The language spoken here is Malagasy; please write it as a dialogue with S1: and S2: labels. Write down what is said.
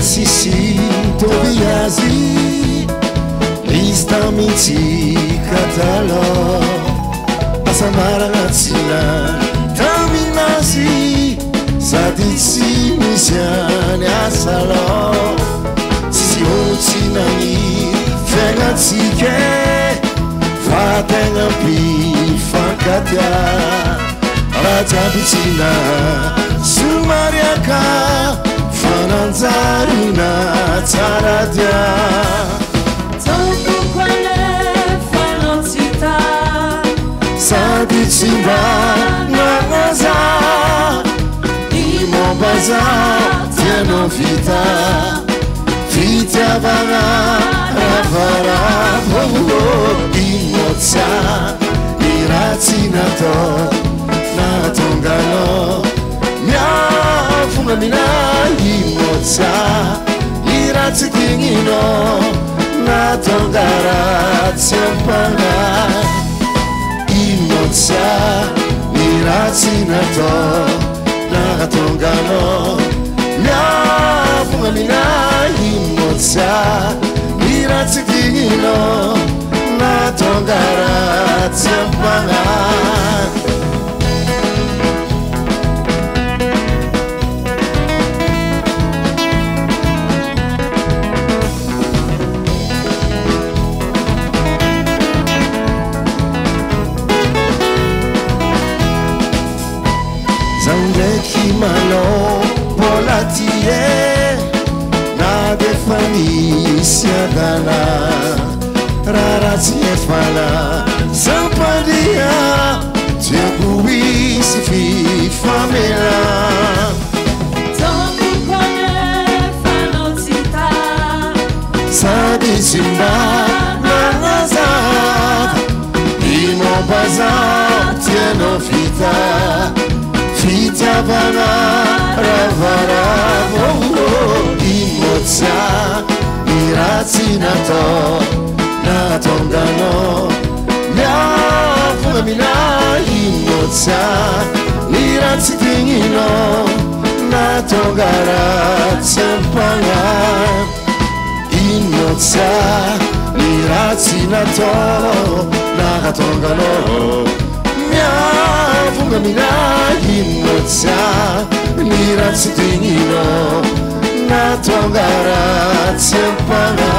S1: sisi tobiazi lista miti katalo asamara natsina taminazi saditsi misiane asalo sisi otinani fengatsike fatenga pi fakatia rajabitina sumariaka fananzarina taradia
S2: Tokukwane fanotita
S1: Saditsimba nanaza Imobaza tieno vita Vita vana ravara Imotsa iratsinato natongano Miafungamina imotsa iratsitingino natongara tsempana imotsa iratsinato natongano miafungamina imotsa iratsitingino natongara tsempana Malo volatie na defani siadana rarazie fala sampadia tiabuis fi famela
S2: Tokukwane fanotita
S1: Saditsimba nanaza Imobaza tieno fita Vita vana ravara imotsa iratsinato natongano miafungamina imotsa iratsitingino natongara tsempanga imotsa iratsinato natongano Fungamina imotsa niratsitingino natongara tsempana